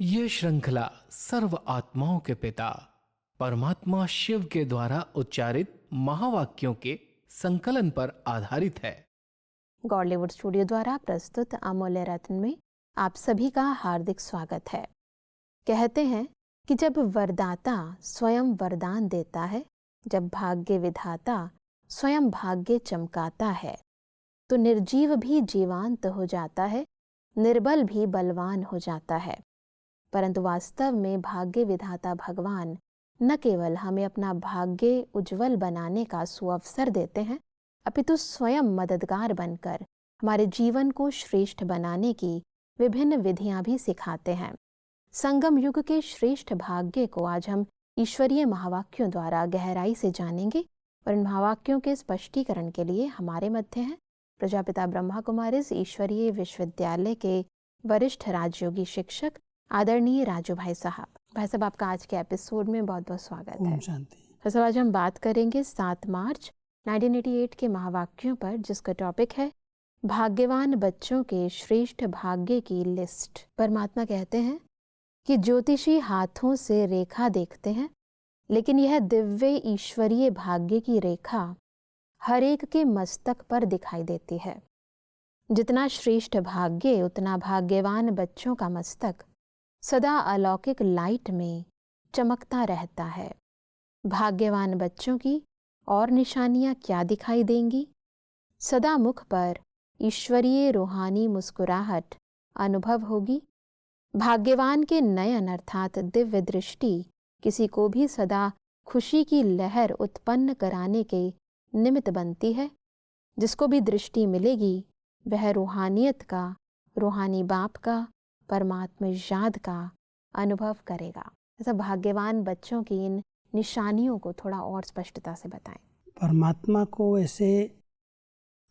ये श्रृंखला सर्व आत्माओं के पिता परमात्मा शिव के द्वारा उच्चारित महावाक्यों के संकलन पर आधारित है। गॉडलीवुड स्टूडियो द्वारा प्रस्तुत अमूल्य रत्न में आप सभी का हार्दिक स्वागत है। कहते हैं कि जब वरदाता स्वयं वरदान देता है, जब भाग्य विधाता स्वयं भाग्य चमकाता है, तो निर्जीव भी जीवांत हो जाता है, निर्बल भी बलवान हो जाता है। परंतु वास्तव में भाग्य विधाता भगवान न केवल हमें अपना भाग्य उज्जवल बनाने का सुअवसर देते हैं, अपितु स्वयं मददगार बनकर हमारे जीवन को श्रेष्ठ बनाने की विभिन्न विधियां भी सिखाते हैं। संगम युग के श्रेष्ठ भाग्य को आज हम ईश्वरीय महावाक्यों द्वारा गहराई से जानेंगे और इन महावाक्यों के स्पष्टीकरण के लिए हमारे मध्य हैं प्रजापिता ब्रह्मा कुमारीज ईश्वरीय विश्वविद्यालय के वरिष्ठ राजयोगी शिक्षक आदरणीय राजू भाई साहब। भाई साहब, आपका आज के एपिसोड में बहुत बहुत स्वागत है। भाई साहब, आज हम बात करेंगे 7 मार्च 1988 के महावाक्यों पर, जिसका टॉपिक है भाग्यवान बच्चों के श्रेष्ठ भाग्य की लिस्ट। परमात्मा कहते हैं कि ज्योतिषी हाथों से रेखा देखते हैं, लेकिन यह दिव्य ईश्वरीय भाग्य की रेखा हर एक के मस्तक पर दिखाई देती है। जितना श्रेष्ठ भाग्य, उतना भाग्यवान बच्चों का मस्तक सदा अलौकिक लाइट में चमकता रहता है। भाग्यवान बच्चों की और निशानियां क्या दिखाई देंगी? सदा मुख पर ईश्वरीय रूहानी मुस्कुराहट अनुभव होगी। भाग्यवान के नयन अर्थात दिव्य दृष्टि किसी को भी सदा खुशी की लहर उत्पन्न कराने के निमित्त बनती है। जिसको भी दृष्टि मिलेगी वह रूहानियत का, रूहानी बाप का, परमात्मा याद का अनुभव करेगा। ऐसा भाग्यवान बच्चों की इन निशानियों को थोड़ा और स्पष्टता से बताएं। परमात्मा को ऐसे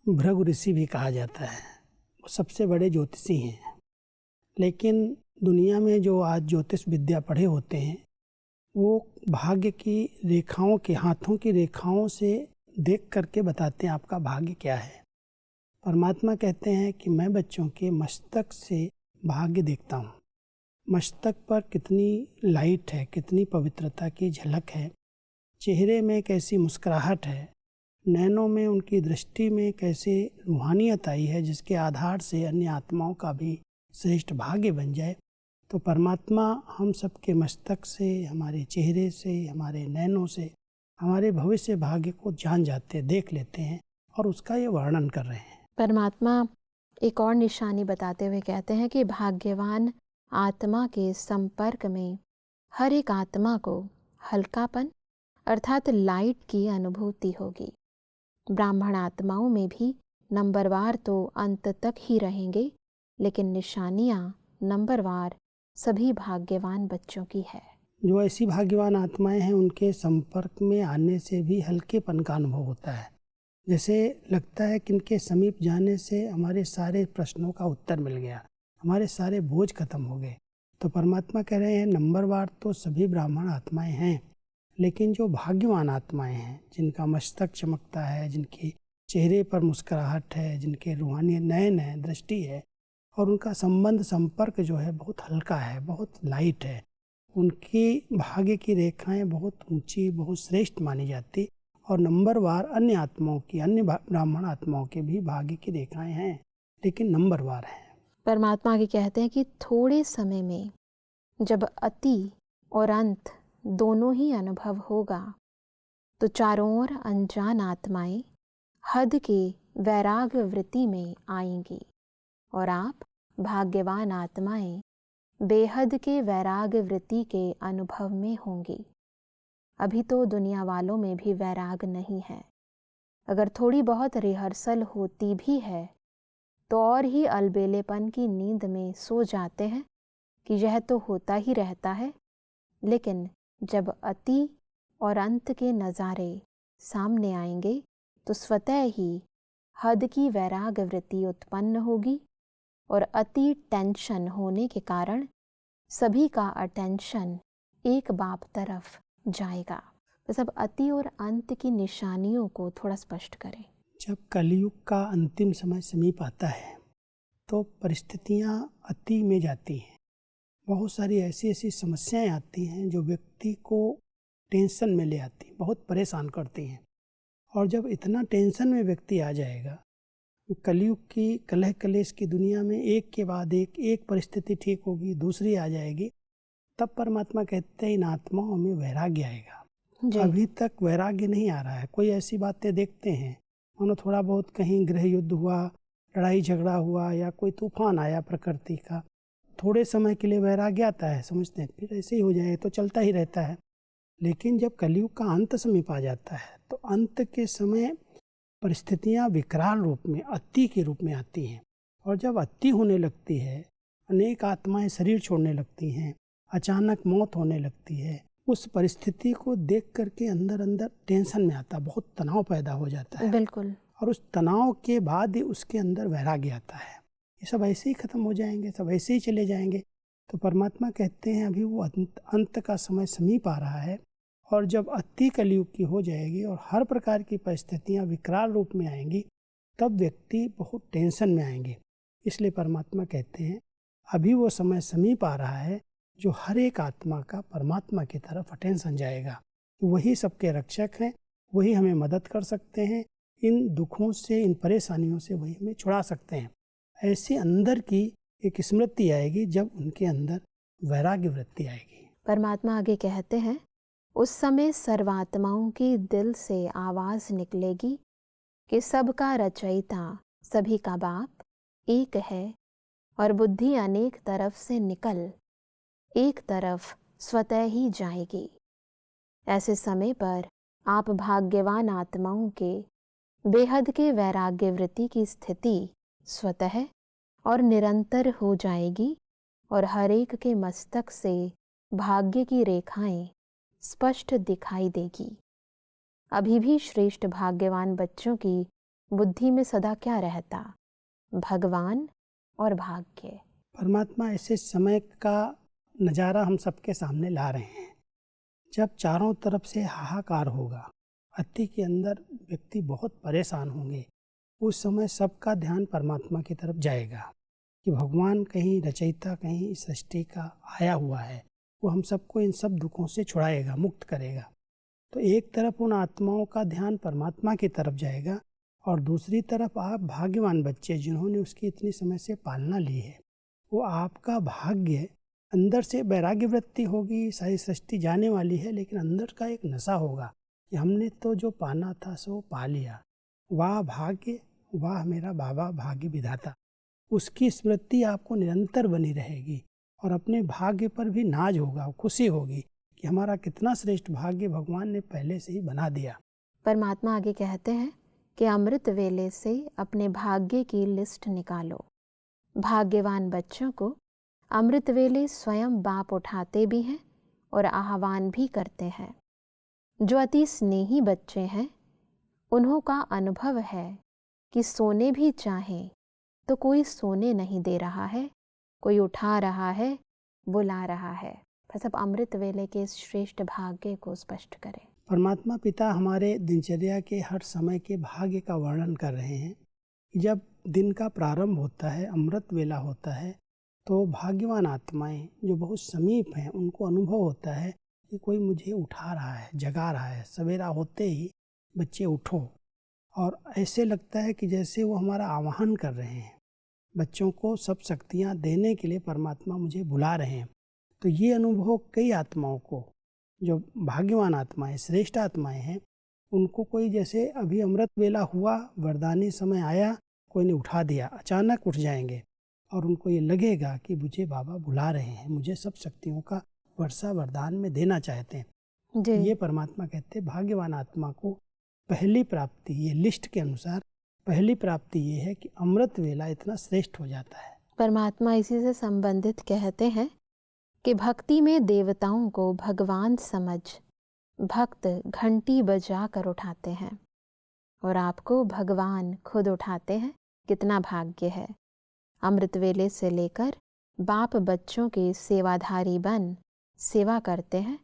भृगु ऋषि भी कहा जाता है। वो सबसे बड़े ज्योतिषी हैं, लेकिन दुनिया में जो आज ज्योतिष विद्या पढ़े होते हैं वो भाग्य की रेखाओं के, हाथों की रेखाओं से देख करके बताते हैं आपका भाग्य क्या है। परमात्मा कहते हैं कि मैं बच्चों के मस्तक से भाग्य देखता हूँ। मस्तक पर कितनी लाइट है, कितनी पवित्रता की झलक है, चेहरे में कैसी मुस्कुराहट है, नैनों में, उनकी दृष्टि में कैसे रूहानियत आई है, जिसके आधार से अन्य आत्माओं का भी श्रेष्ठ भाग्य बन जाए। तो परमात्मा हम सबके मस्तक से, हमारे चेहरे से, हमारे नैनों से हमारे भविष्य भाग्य को जान जाते, देख लेते हैं और उसका ये वर्णन कर रहे हैं। परमात्मा एक और निशानी बताते हुए कहते हैं कि भाग्यवान आत्मा के संपर्क में हर एक आत्मा को हल्कापन अर्थात लाइट की अनुभूति होगी। ब्राह्मण आत्माओं में भी नंबरवार तो अंत तक ही रहेंगे, लेकिन निशानियां नंबरवार सभी भाग्यवान बच्चों की है। जो ऐसी भाग्यवान आत्माएं हैं उनके संपर्क में आने से भी हल्केपन का अनुभव होता है। जैसे लगता है कि इनके समीप जाने से हमारे सारे प्रश्नों का उत्तर मिल गया, हमारे सारे बोझ खत्म हो गए। तो परमात्मा कह रहे हैं नंबरवार तो सभी ब्राह्मण आत्माएं हैं, लेकिन जो भाग्यवान आत्माएं हैं, जिनका मस्तक चमकता है, जिनके चेहरे पर मुस्कुराहट है, जिनके रूहानी नयन है, दृष्टि है और उनका संबंध, संपर्क जो है बहुत हल्का है, बहुत लाइट है, उनकी भाग्य की रेखाएं बहुत ऊंची, बहुत श्रेष्ठ मानी जाती और नंबरवार अन्य आत्माओं की, अन्य ब्राह्मण आत्माओं के भी भाग्य की रेखाएं हैं, लेकिन नंबरवार हैं। परमात्मा आगे कहते हैं कि थोड़े समय में जब अति और अंत दोनों ही अनुभव होगा तो चारों ओर अनजान आत्माएं हद के वैराग वृत्ति में आएंगी और आप भाग्यवान आत्माएं बेहद के वैराग वृत्ति के अनुभव में होंगी। अभी तो दुनिया वालों में भी वैराग नहीं है। अगर थोड़ी बहुत रिहर्सल होती भी है तो और ही अलबेलेपन की नींद में सो जाते हैं कि यह तो होता ही रहता है। लेकिन जब अति और अंत के नज़ारे सामने आएंगे तो स्वतः ही हद की वैराग वृत्ति उत्पन्न होगी और अति टेंशन होने के कारण सभी का अटेंशन एक बाप तरफ जाएगा। तो सब अति और अंत की निशानियों को थोड़ा स्पष्ट करें। जब कलयुग का अंतिम समय समीप आता है तो परिस्थितियां अति में जाती हैं। बहुत सारी ऐसी ऐसी समस्याएं आती हैं जो व्यक्ति को टेंशन में ले आती हैं, बहुत परेशान करती हैं। और जब इतना टेंशन में व्यक्ति आ जाएगा, कलयुग की कलह कलेश की दुनिया में एक के बाद एक परिस्थिति ठीक होगी, दूसरी आ जाएगी, तब परमात्मा कहते हैं इन आत्माओं में वैराग्य आएगा। अभी तक वैराग्य नहीं आ रहा है। कोई ऐसी बातें देखते हैं, मानो थोड़ा बहुत कहीं गृह युद्ध हुआ, लड़ाई झगड़ा हुआ या कोई तूफान आया प्रकृति का, थोड़े समय के लिए वैराग्य आता है, समझते हैं फिर ऐसे ही हो जाए, तो चलता ही रहता है। लेकिन जब कलयुग का अंत समीप आ जाता है तो अंत के समय परिस्थितियां विकराल रूप में, अति के रूप में आती हैं। और जब अति होने लगती है, अनेक आत्माएं शरीर छोड़ने लगती हैं, अचानक मौत होने लगती है, उस परिस्थिति को देख करके अंदर अंदर टेंशन में आता, बहुत तनाव पैदा हो जाता है। बिल्कुल। और उस तनाव के बाद ही उसके अंदर वैराग्य आता है। ये सब ऐसे ही खत्म हो जाएंगे, सब ऐसे ही चले जाएंगे। तो परमात्मा कहते हैं अभी वो अंत का समय समीप आ रहा है, और जब अति कलयुग की हो जाएगी और हर प्रकार की परिस्थितियां विकराल रूप में आएंगी, तब व्यक्ति बहुत टेंशन में आएंगे। इसलिए परमात्मा कहते हैं अभी वो समय समीप आ रहा है जो हर एक आत्मा का परमात्मा की तरफ अटेंशन जाएगा। वही सबके रक्षक हैं, वही हमें मदद कर सकते हैं, इन दुखों से, इन परेशानियों से वही हमें छुड़ा सकते हैं। ऐसे अंदर की एक स्मृति आएगी जब उनके अंदर वैराग्य वृत्ति आएगी। परमात्मा आगे कहते हैं उस समय सर्वात्माओं की दिल से आवाज निकलेगी कि सबका रचयिता, सभी का बाप एक है, और बुद्धि अनेक तरफ से निकल एक तरफ स्वतः ही जाएगी। ऐसे समय पर आप भाग्यवान आत्माओं के बेहद के वैराग्य वृत्ति की स्थिति स्वतः और निरंतर हो जाएगी, और हर एक के मस्तक से भाग्य की रेखाएं स्पष्ट दिखाई देगी। अभी भी श्रेष्ठ भाग्यवान बच्चों की बुद्धि में सदा क्या रहता? भगवान और भाग्य। परमात्मा ऐसे समय का नज़ारा हम सबके सामने ला रहे हैं जब चारों तरफ से हाहाकार होगा, अति के अंदर व्यक्ति बहुत परेशान होंगे। उस समय सबका ध्यान परमात्मा की तरफ जाएगा कि भगवान कहीं रचयिता, कहीं सृष्टि का आया हुआ है, वो हम सबको इन सब दुखों से छुड़ाएगा, मुक्त करेगा। तो एक तरफ उन आत्माओं का ध्यान परमात्मा की तरफ जाएगा, और दूसरी तरफ आप भाग्यवान बच्चे जिन्होंने उसकी इतनी समय से पालना ली है, वो आपका भाग्य, अंदर से वैराग्य वृत्ति होगी, सारी सृष्टि जाने वाली है, लेकिन अंदर का एक नशा होगा कि हमने तो जो पाना था सो पा लिया, वाह भाग्य, वाह मेरा बाबा भाग्य विधाता। उसकी स्मृति आपको निरंतर बनी रहेगी, और अपने भाग्य पर भी नाज होगा, खुशी होगी कि हमारा कितना श्रेष्ठ भाग्य भगवान ने पहले से ही बना दिया। परमात्मा आगे कहते हैं कि अमृत वेले से अपने भाग्य की लिस्ट निकालो। भाग्यवान बच्चों को अमृत वेले स्वयं बाप उठाते भी हैं और आह्वान भी करते हैं। जो अति स्नेही बच्चे हैं, उन्हों का अनुभव है कि सोने भी चाहें तो कोई सोने नहीं दे रहा है, कोई उठा रहा है, बुला रहा है। बस अब अमृत वेले के इस श्रेष्ठ भाग्य को स्पष्ट करें। परमात्मा पिता हमारे दिनचर्या के हर समय के भाग्य का वर्णन कर रहे हैं। जब दिन का प्रारंभ होता है, अमृत वेला होता है, तो भाग्यवान आत्माएं जो बहुत समीप हैं, उनको अनुभव होता है कि कोई मुझे उठा रहा है, जगा रहा है। सवेरा होते ही बच्चे उठो, और ऐसे लगता है कि जैसे वो हमारा आह्वान कर रहे हैं। बच्चों को सब शक्तियाँ देने के लिए परमात्मा मुझे बुला रहे हैं। तो ये अनुभव कई आत्माओं को, जो भाग्यवान आत्माएं, श्रेष्ठ आत्माएं हैं, उनको कोई जैसे अभी अमृत वेला हुआ, वरदानी समय आया, कोई ने उठा दिया, अचानक उठ जाएंगे, और उनको ये लगेगा कि मुझे बाबा बुला रहे हैं, मुझे सब शक्तियों का वर्षा वरदान में देना चाहते हैं। ये परमात्मा कहते हैं भाग्यवान आत्मा को पहली प्राप्ति, ये लिस्ट के अनुसार पहली प्राप्ति ये है कि अमृत वेला इतना श्रेष्ठ हो जाता है। परमात्मा इसी से संबंधित कहते हैं कि भक्ति में देवताओं को भगवान समझ भक्त घंटी बजा कर उठाते हैं, और आपको भगवान खुद उठाते हैं। कितना भाग्य है। अमृत वेले से लेकर बाप बच्चों के सेवाधारी बन सेवा करते हैं,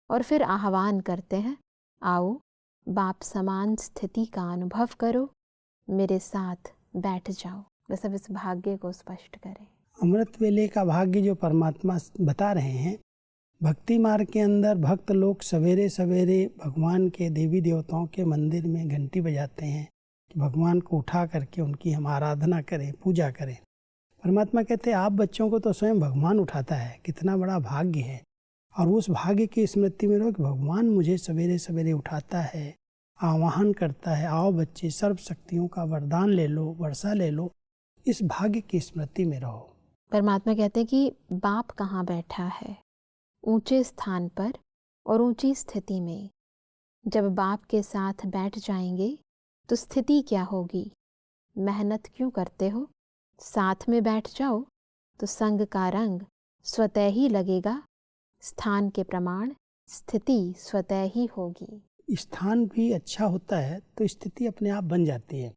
और फिर आह्वान करते हैं, आओ बाप समान स्थिति का अनुभव करो, मेरे साथ बैठ जाओ। बस अब इस भाग्य को स्पष्ट करें। अमृत वेले का भाग्य जो परमात्मा बता रहे हैं, भक्ति मार्ग के अंदर भक्त लोग सवेरे सवेरे भगवान के देवी देवताओं के मंदिर में घंटी बजाते हैं कि भगवान को उठा करके उनकी हम आराधना करें, पूजा करें। परमात्मा कहते हैं आप बच्चों को तो स्वयं भगवान उठाता है, कितना बड़ा भाग्य है। और उस भाग्य की स्मृति में रहो कि भगवान मुझे सवेरे सवेरे उठाता है, आवाहन करता है, आओ बच्चे सर्व शक्तियों का वरदान ले लो, वर्षा ले लो। इस भाग्य की स्मृति में रहो। परमात्मा कहते हैं कि बाप कहाँ बैठा है, ऊंचे स्थान पर और ऊंची स्थिति में। जब बाप के साथ बैठ जाएंगे तो स्थिति क्या होगी? मेहनत क्यों करते हो? साथ में बैठ जाओ तो संग का रंग स्वतः ही लगेगा, स्थान के प्रमाण स्थिति स्वतः ही होगी। स्थान भी अच्छा होता है तो स्थिति अपने आप बन जाती है।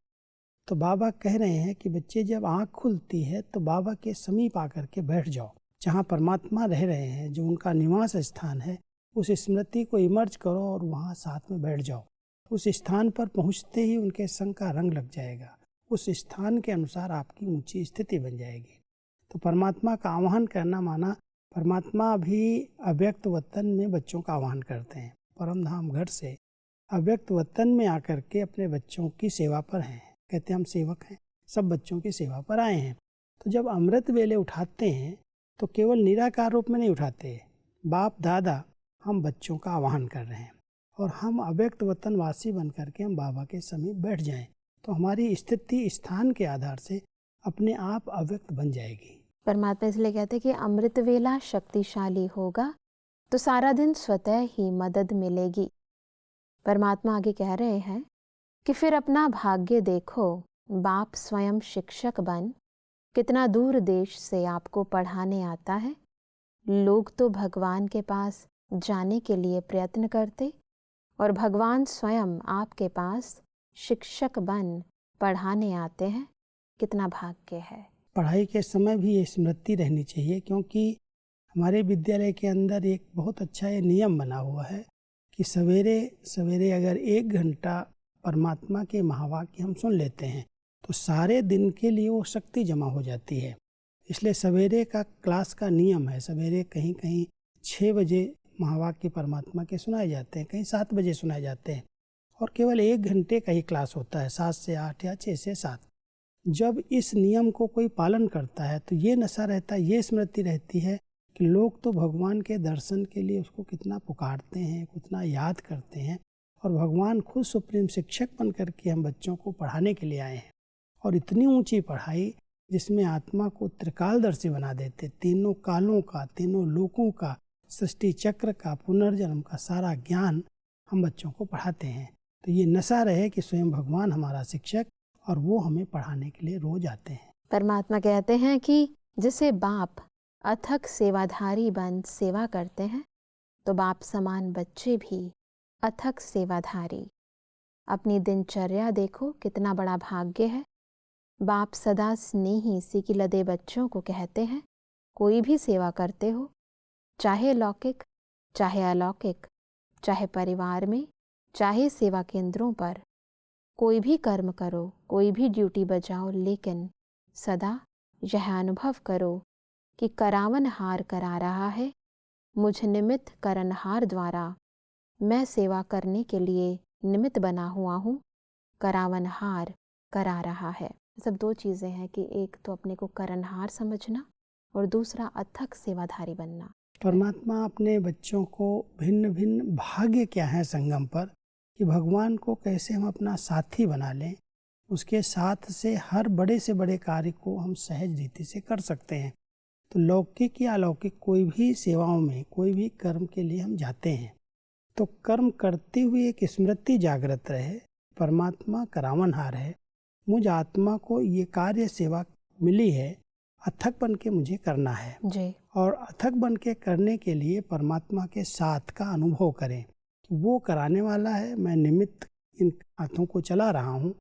तो बाबा कह रहे हैं कि बच्चे जब आँख खुलती है तो बाबा के समीप आकर के बैठ जाओ, जहाँ परमात्मा रह रहे हैं, जो उनका निवास स्थान है, उस स्मृति को इमर्ज करो और वहाँ साथ में बैठ जाओ। उस स्थान पर पहुँचते ही उनके संग का रंग लग जाएगा, उस स्थान के अनुसार आपकी ऊंची स्थिति बन जाएगी। तो परमात्मा का आह्वान करना माना परमात्मा भी अव्यक्त वतन में बच्चों का आह्वान करते हैं। परम धाम घर से अव्यक्त वतन में आकर के अपने बच्चों की सेवा पर हैं। कहते हैं हम सेवक हैं, सब बच्चों की सेवा पर आए हैं। तो जब अमृत वेले उठाते हैं तो केवल निराकार रूप में नहीं उठाते, बाप दादा हम बच्चों का आह्वान कर रहे हैं और हम अव्यक्त वतन वासी बन करके हम बाबा के समीप बैठ जाएं तो हमारी स्थिति स्थान के आधार से अपने आप अव्यक्त बन जाएगी। परमात्मा इसलिए कहते हैं कि अमृत वेला शक्तिशाली होगा तो सारा दिन स्वतः ही मदद मिलेगी। परमात्मा आगे कह रहे हैं कि फिर अपना भाग्य देखो, बाप स्वयं शिक्षक बन कितना दूर देश से आपको पढ़ाने आता है। लोग तो भगवान के पास जाने के लिए प्रयत्न करते और भगवान स्वयं आपके पास शिक्षक बन पढ़ाने आते हैं। कितना भाग्य है। पढ़ाई के समय भी ये स्मृति रहनी चाहिए, क्योंकि हमारे विद्यालय के अंदर एक बहुत अच्छा ये नियम बना हुआ है कि सवेरे सवेरे अगर 1 घंटा परमात्मा के महावाक्य हम सुन लेते हैं तो सारे दिन के लिए वो शक्ति जमा हो जाती है। इसलिए सवेरे का क्लास का नियम है, सवेरे कहीं कहीं 6 बजे महावाक्य परमात्मा के सुनाए जाते हैं, कहीं 7 बजे सुनाए जाते हैं और केवल 1 घंटे का ही क्लास होता है, 7 से 8 या 6 से 7। जब इस नियम को कोई पालन करता है तो ये नशा रहता है, ये स्मृति रहती है कि लोग तो भगवान के दर्शन के लिए उसको कितना पुकारते हैं, कितना याद करते हैं और भगवान खुद सुप्रीम शिक्षक बन करके हम बच्चों को पढ़ाने के लिए आए हैं। और इतनी ऊंची पढ़ाई जिसमें आत्मा को त्रिकालदर्शी बना देते, तीनों कालों का, तीनों लोकों का, सृष्टि चक्र का, पुनर्जन्म का सारा ज्ञान हम बच्चों को पढ़ाते हैं। तो ये नशा रहे कि स्वयं भगवान हमारा शिक्षक और वो हमें पढ़ाने के लिए रोज आते हैं। परमात्मा कहते हैं कि जैसे बाप अथक सेवाधारी बन सेवा करते हैं तो बाप समान बच्चे भी अथक सेवाधारी। अपनी दिनचर्या देखो, कितना बड़ा भाग्य है। बाप सदा स्नेही सिकी लदे बच्चों को कहते हैं कोई भी सेवा करते हो, चाहे लौकिक चाहे अलौकिक, चाहे परिवार में चाहे सेवा केंद्रों पर, कोई भी कर्म करो, कोई भी ड्यूटी बजाओ, लेकिन सदा यह अनुभव करो कि करावनहार करा रहा है, मुझ निमित्त करनहार द्वारा मैं सेवा करने के लिए निमित्त बना हुआ हूँ, करावनहार करा रहा है। सब 2 चीज़ें हैं कि एक तो अपने को करनहार समझना और दूसरा अथक सेवाधारी बनना। परमात्मा अपने बच्चों को भिन्न भिन्न भाग्य क्या है संगम पर, कि भगवान को कैसे हम अपना साथी बना लें, उसके साथ से हर बड़े से बड़े कार्य को हम सहज रीति से कर सकते हैं। तो लौकिक या अलौकिक कोई भी सेवाओं में, कोई भी कर्म के लिए हम जाते हैं तो कर्म करते हुए एक स्मृति जागृत रहे, परमात्मा करावनहार है, मुझ आत्मा को ये कार्य सेवा मिली है, अथक बन के मुझे करना है जी। और अथक बन के करने के लिए परमात्मा के साथ का अनुभव करें कि वो कराने वाला है, मैं निमित्त इन हाथों को चला रहा हूँ,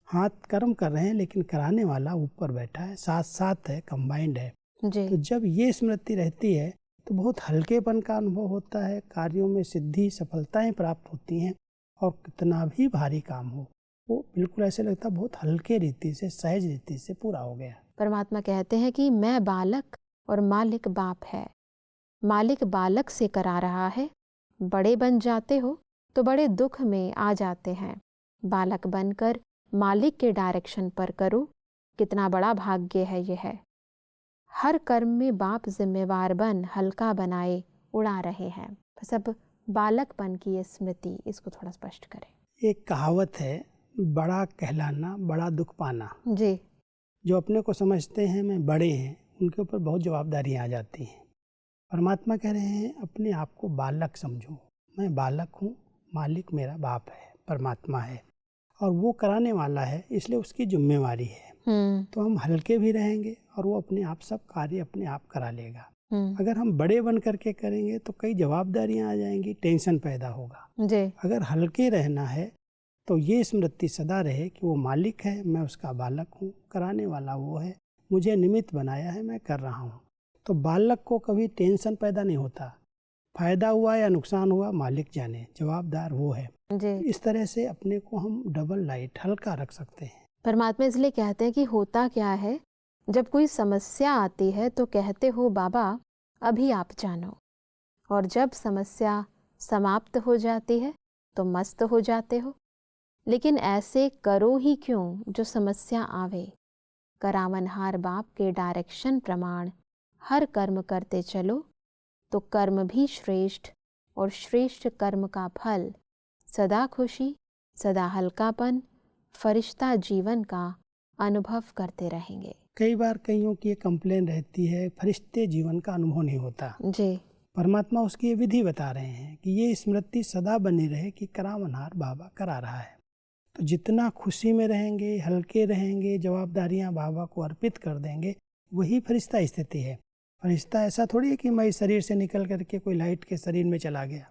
हाथ कर्म कर रहे हैं लेकिन कराने वाला ऊपर बैठा है, साथ साथ है, कंबाइंड है। जी। तो जब ये स्मृति रहती है तो बहुत हल्केपन का अनुभव होता है, कार्यों में सिद्धि सफलताएं प्राप्त होती हैं और कितना भी भारी काम हो वो बिल्कुल ऐसे लगता है बहुत हल्के रीति से, सहज रीति से पूरा हो गया। परमात्मा कहते हैं कि मैं बालक और मालिक बाप है। मालिक बालक से करा रहा है, बड़े बन जाते हो तो बड़े दुख में आ जाते हैं। बालक बनकर मालिक के डायरेक्शन पर करो, कितना बड़ा भाग्य है यह है। हर कर्म में बाप जिम्मेवार बन हल्का बनाए उड़ा रहे हैं। बस अब बालकपन की ये स्मृति, इसको थोड़ा स्पष्ट करें। एक कहावत है, बड़ा कहलाना बड़ा दुख पाना। जी। जो अपने को समझते हैं मैं बड़े हैं, उनके ऊपर बहुत जवाबदारियां आ जाती हैं। परमात्मा कह रहे हैं अपने आप को बालक समझो, मैं बालक हूँ, मालिक मेरा बाप है, परमात्मा है और वो कराने वाला है, इसलिए उसकी जिम्मेवारी है। तो हम हल्के भी रहेंगे और वो अपने आप सब कार्य अपने आप करा लेगा। अगर हम बड़े बन करके करेंगे तो कई जवाबदारियां आ जाएंगी, टेंशन पैदा होगा। जी। अगर हल्के रहना है तो ये स्मृति सदा रहे कि वो मालिक है, मैं उसका बालक हूँ, कराने वाला वो है, मुझे निमित्त बनाया है, मैं कर रहा हूँ। तो बालक को कभी टेंशन पैदा नहीं होता, फायदा हुआ या नुकसान हुआ मालिक जाने, जवाबदार वो है। जी। इस तरह से अपने को हम डबल लाइट हल्का रख सकते हैं। परमात्मा इसलिए कहते हैं कि होता क्या है, जब कोई समस्या आती है तो कहते हो बाबा अभी आप जानो, और जब समस्या समाप्त हो जाती है तो मस्त हो जाते हो। लेकिन ऐसे करो ही क्यों जो समस्या आवे। करावनहार बाप के डायरेक्शन प्रमाण हर कर्म करते चलो तो कर्म भी श्रेष्ठ, और श्रेष्ठ कर्म का फल सदा खुशी, सदा हल्कापन, फरिश्ता जीवन का अनुभव करते रहेंगे। कई बार कईयों की ये कंप्लेन रहती है, फरिश्ते जीवन का अनुभव नहीं होता। जी। परमात्मा उसकी ये विधि बता रहे हैं कि ये स्मृति सदा बनी रहे कि करावनहार बाबा करा रहा है। तो जितना खुशी में रहेंगे, हल्के रहेंगे, जवाबदारियां बाबा को अर्पित कर देंगे, वही फरिश्ता स्थिति है। फरिश्ता ऐसा थोड़ी है कि मैं इस शरीर से निकल करके कोई लाइट के शरीर में चला गया।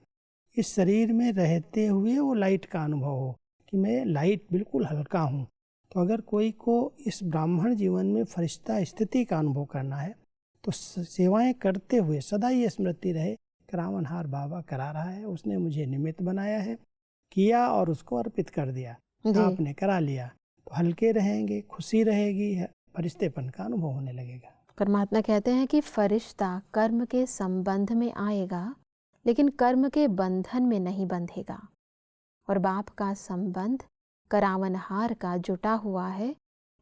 इस शरीर में रहते हुए वो लाइट का अनुभव हो कि मैं लाइट बिल्कुल हल्का हूँ। तो अगर कोई को इस ब्राह्मण जीवन में फरिश्ता स्थिति का अनुभव करना है तो सेवाएं करते हुए सदा ये स्मृति रहे, करावनहार बाबा करा रहा है, उसने मुझे निमित्त बनाया है, किया और उसको अर्पित कर दिया, आपने करा लिया। तो हल्के रहेंगे, खुशी रहेगी, फरिश्तेपन का अनुभव होने लगेगा। परमात्मा कहते हैं कि फरिश्ता कर्म के संबंध में आएगा लेकिन कर्म के बंधन में नहीं बंधेगा, और बाप का संबंध करावनहार का जुटा हुआ है,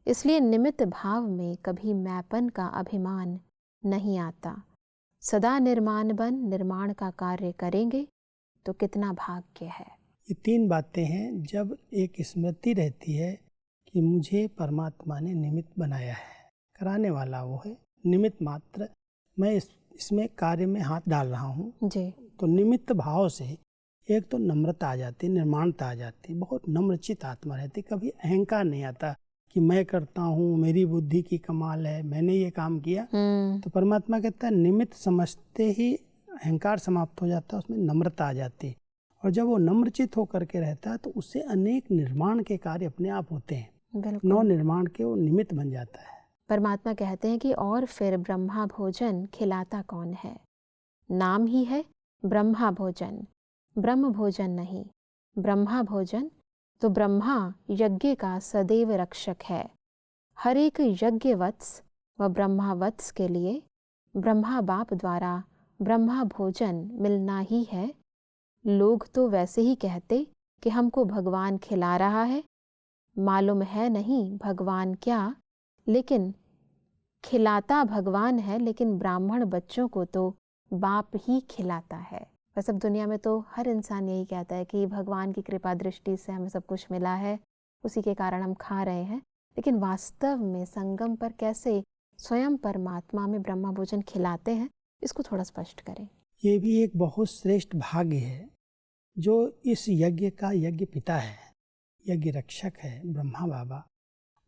इसलिए निमित्त भाव में कभी मैपन का अभिमान नहीं आता। सदा निर्माण बन निर्माण का कार्य करेंगे तो कितना भाग्य है। ये तीन बातें हैं। जब एक स्मृति रहती है कि मुझे परमात्मा ने निमित्त बनाया है, कराने वाला वो है, निमित्त मात्र, मैं इसमें कार्य में हाथ डाल रहा हूँ जी। तो निमित्त भाव से एक तो नम्रता आ जाती, निर्माणता आ जाती, बहुत नम्रचित आत्मा रहती, कभी अहंकार नहीं आता कि मैं करता हूँ, मेरी बुद्धि की कमाल है, मैंने ये काम किया। तो परमात्मा कहता है निमित्त समझते ही अहंकार समाप्त हो जाता है, उसमें नम्रता आ जाती, और जब वो नम्रचित होकर के रहता है तो उससे अनेक निर्माण के कार्य अपने आप होते हैं, नव निर्माण के वो निमित्त बन जाता है। परमात्मा कहते हैं कि और फिर ब्रह्मा भोजन खिलाता कौन है। नाम ही है ब्रह्मा भोजन, ब्रह्म भोजन नहीं। ब्रह्मा भोजन तो ब्रह्मा यज्ञ का सदैव रक्षक है। हर एक यज्ञ वत्स व ब्रह्मा वत्स के लिए ब्रह्मा बाप द्वारा ब्रह्मा भोजन मिलना ही है। लोग तो वैसे ही कहते कि हमको भगवान खिला रहा है, मालूम है नहीं भगवान क्या, लेकिन खिलाता भगवान है, लेकिन ब्राह्मण बच्चों को तो बाप ही खिलाता है। बस अब दुनिया में तो हर इंसान यही कहता है कि भगवान की कृपा दृष्टि से हमें सब कुछ मिला है, उसी के कारण हम खा रहे हैं, लेकिन वास्तव में संगम पर कैसे स्वयं परमात्मा में ब्रह्मा भोजन खिलाते हैं, इसको थोड़ा स्पष्ट करें। ये भी एक बहुत श्रेष्ठ भाग्य है जो इस यज्ञ का यज्ञ पिता है, यज्ञ रक्षक है ब्रह्मा बाबा।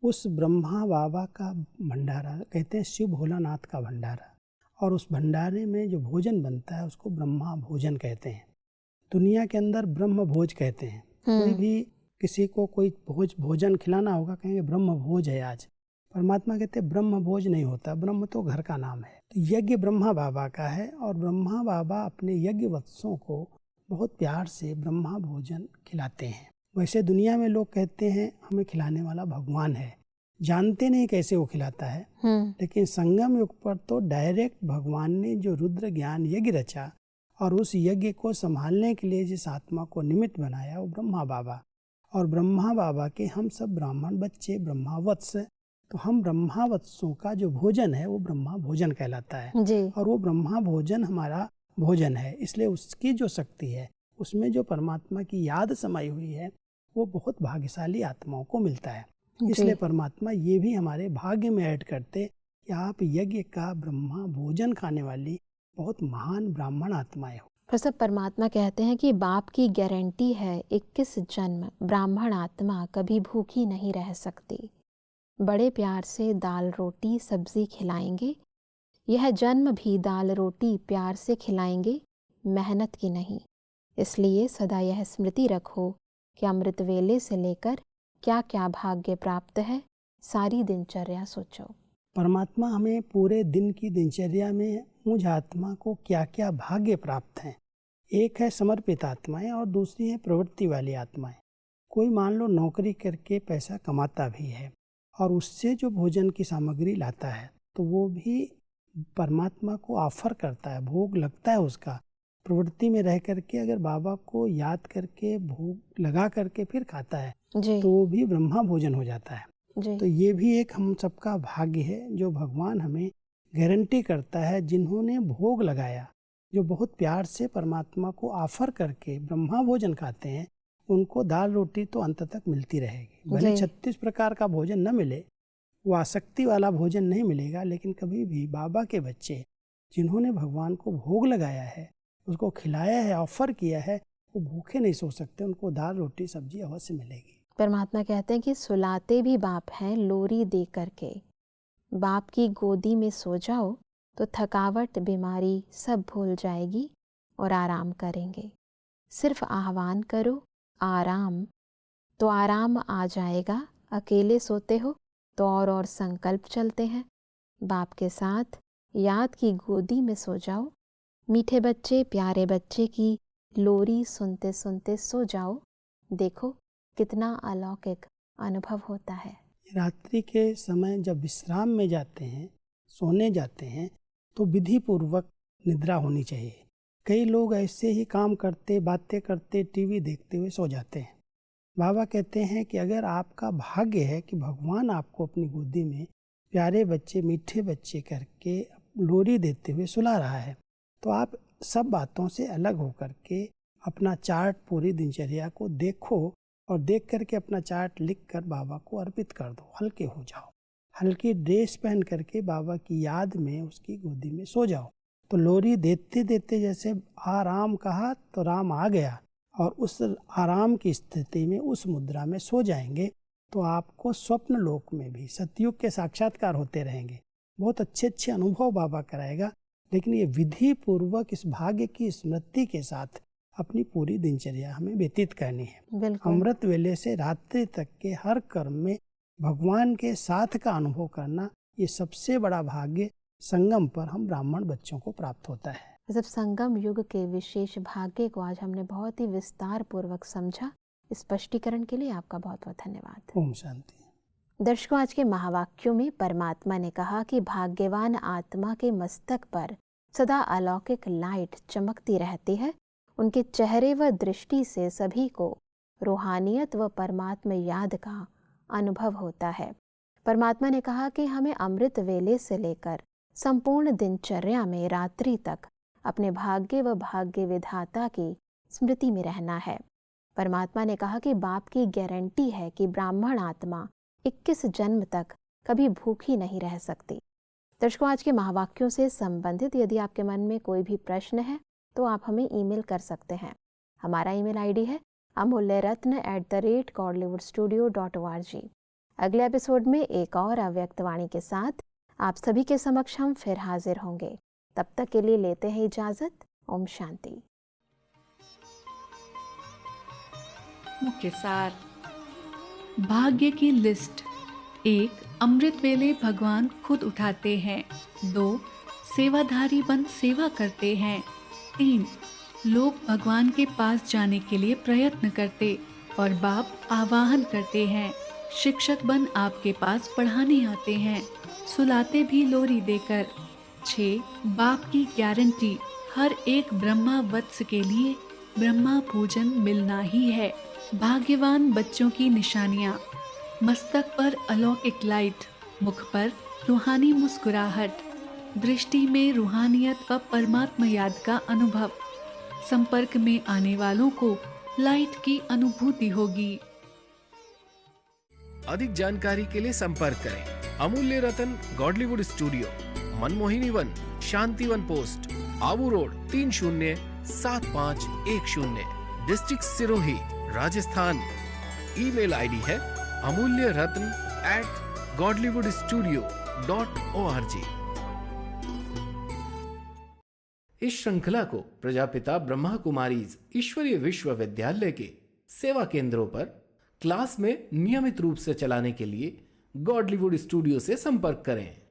उस ब्रह्मा बाबा का भंडारा कहते हैं शिव भोलानाथ का भंडारा, और उस भंडारे में जो भोजन बनता है उसको ब्रह्मा भोजन कहते हैं। दुनिया के अंदर ब्रह्म भोज कहते हैं। कोई भी किसी को कोई भोजन खिलाना होगा कहेंगे ब्रह्म भोज है आज। परमात्मा कहते हैं ब्रह्म भोज नहीं होता, ब्रह्म तो घर का नाम है। तो यज्ञ ब्रह्मा बाबा का है, और ब्रह्मा बाबा अपने यज्ञ वत्सों को बहुत प्यार से ब्रह्मा भोजन खिलाते हैं। वैसे दुनिया में लोग कहते हैं हमें खिलाने वाला भगवान है, जानते नहीं कैसे वो खिलाता है। लेकिन संगम युग पर तो डायरेक्ट भगवान ने जो रुद्र ज्ञान यज्ञ रचा और उस यज्ञ को संभालने के लिए जिस आत्मा को निमित्त बनाया वो ब्रह्मा बाबा। और ब्रह्मा बाबा के हम सब ब्राह्मण बच्चे ब्रह्मावत्स, तो हम ब्रह्मावत्सों का जो भोजन है वो ब्रह्मा भोजन कहलाता है जी। और वो ब्रह्मा भोजन हमारा भोजन है। इसलिए उसकी जो शक्ति है, उसमें जो परमात्मा की याद समाई हुई है, वो बहुत भाग्यशाली आत्माओं को मिलता है। इसलिए परमात्मा ये भी हमारे भाग्य में ऐड करते कि आप यज्ञ का ब्रह्मा भोजन खाने वाली बहुत महान ब्राह्मण आत्माएं हो। प्रसव परमात्मा कहते हैं कि बाप की गारंटी है 21 जन्म ब्राह्मण आत्मा कभी भूखी नहीं रह सकती। बड़े प्यार से दाल रोटी सब्जी खिलाएंगे, यह जन्म भी दाल रोटी प्यार से खिलाएंगे, मेहनत की नहीं। इसलिए सदा यह स्मृति रखो कि अमृत वेले से लेकर क्या क्या भाग्य प्राप्त है, सारी दिनचर्या सोचो। परमात्मा हमें पूरे दिन की दिनचर्या में मुझ आत्मा को क्या क्या भाग्य प्राप्त हैं। एक है समर्पित आत्माएं और दूसरी है प्रवृत्ति वाली आत्माएं। कोई मान लो नौकरी करके पैसा कमाता भी है और उससे जो भोजन की सामग्री लाता है तो वो भी परमात्मा को ऑफर करता है, भोग लगता है उसका। प्रवृत्ति में रह करके अगर बाबा को याद करके भोग लगा करके फिर खाता है तो वो भी ब्रह्मा भोजन हो जाता है। तो ये भी एक हम सबका भाग्य है जो भगवान हमें गारंटी करता है। जिन्होंने भोग लगाया, जो बहुत प्यार से परमात्मा को ऑफर करके ब्रह्मा भोजन खाते हैं, उनको दाल रोटी तो अंत तक मिलती रहेगी। भले 36 प्रकार का भोजन न मिले, वो आसक्ति वाला भोजन नहीं मिलेगा, लेकिन कभी भी बाबा के बच्चे जिन्होंने भगवान को भोग लगाया है, उसको खिलाया है, ऑफर किया है, वो भूखे नहीं सो सकते। उनको दाल रोटी सब्जी अवश्य मिलेगी। परमात्मा कहते हैं कि सुलाते भी बाप हैं लोरी दे करके। बाप की गोदी में सो जाओ तो थकावट बीमारी सब भूल जाएगी और आराम करेंगे। सिर्फ आह्वान करो आराम, तो आराम आ जाएगा। अकेले सोते हो तो और संकल्प चलते हैं। बाप के साथ याद की गोदी में सो जाओ। मीठे बच्चे प्यारे बच्चे की लोरी सुनते सुनते सो जाओ। देखो कितना अलौकिक अनुभव होता है। रात्रि के समय जब विश्राम में जाते हैं, सोने जाते हैं, तो विधि पूर्वक निद्रा होनी चाहिए। कई लोग ऐसे ही काम करते, बातें करते, टीवी देखते हुए सो जाते हैं। बाबा कहते हैं कि अगर आपका भाग्य है कि भगवान आपको अपनी गोदी में प्यारे बच्चे मीठे बच्चे करके लोरी देते हुए सुला रहा है, तो आप सब बातों से अलग होकर के अपना चार्ट पूरी दिनचर्या को देखो और देख करके अपना चार्ट लिख कर बाबा को अर्पित कर दो। हल्के हो जाओ, हल्की ड्रेस पहन करके बाबा की याद में उसकी गोदी में सो जाओ। तो लोरी देते देते जैसे आराम कहा तो राम आ गया, और उस आराम की स्थिति में उस मुद्रा में सो जाएंगे तो आपको स्वप्न लोक में भी सतयुग के साक्षात्कार होते रहेंगे। बहुत अच्छे अच्छे अनुभव बाबा कराएगा। लेकिन ये विधि पूर्वक इस भाग्य की स्मृति के साथ अपनी पूरी दिनचर्या हमें व्यतीत करनी है। अमृत वेले से रात्रि तक के हर कर्म में भगवान के साथ का अनुभव करना, ये सबसे बड़ा भाग्य संगम पर हम ब्राह्मण बच्चों को प्राप्त होता है। जब संगम युग के विशेष भाग्य को आज हमने बहुत ही विस्तार पूर्वक समझा। स्पष्टीकरण के लिए आपका बहुत बहुत धन्यवाद। ओम शांति। दर्शकों, आज के महावाक्यों में परमात्मा ने कहा कि भाग्यवान आत्मा के मस्तक पर सदा अलौकिक लाइट चमकती रहती है। उनके चेहरे व दृष्टि से सभी को रूहानियत व परमात्मा याद का अनुभव होता है। परमात्मा ने कहा कि हमें अमृत वेले से लेकर संपूर्ण दिनचर्या में रात्रि तक अपने भाग्य व भाग्य विधाता की स्मृति में रहना है। परमात्मा ने कहा कि बाप की गारंटी है कि ब्राह्मण आत्मा 21 जन्म तक कभी भूखी नहीं रह सकती। दर्शकों, आज के महावाक्यों से संबंधित यदि आपके मन में कोई भी प्रश्न है तो आप हमें ईमेल कर सकते हैं। हमारा ईमेल आईडी है amulyaratna@collywoodstudio.org। अगले एपिसोड में एक और अव्यक्त वाणी के साथ आप सभी के समक्ष हम फिर हाजिर होंगे। तब तक के लिए लेते हैं इजाजत। ओम शांति। मुख्य सार। भाग्य की लिस्ट। 1. अमृत वेले भगवान खुद उठाते हैं। 2. सेवाधारी बन सेवा करते हैं। 3. लोग भगवान के पास जाने के लिए प्रयत्न करते और बाप आवाहन करते हैं। शिक्षक बन आपके पास पढ़ाने आते हैं, सुलाते भी लोरी देकर। 6. बाप की गारंटी, हर एक ब्रह्मा वत्स के लिए ब्रह्मा पूजन मिलना ही है। भाग्यवान बच्चों की निशानियाँ, मस्तक पर अलौकिक लाइट, मुख पर रूहानी मुस्कुराहट, दृष्टि में रूहानियत व परमात्मा याद का अनुभव। संपर्क में आने वालों को लाइट की अनुभूति होगी। अधिक जानकारी के लिए संपर्क करें Amulya Ratan Godlywood studio, Manmohini Van, Shantivan post, Abu road, 307510, district Sirohi, Rajasthan. Email ID है amulyaratn@godlywoodstudio.org। इस श्रृंखला को प्रजापिता ब्रह्मा कुमारीज ईश्वरीय विश्वविद्यालय के सेवा केंद्रों पर क्लास में नियमित रूप से चलाने के लिए गॉडलीवुड स्टूडियो से संपर्क करें।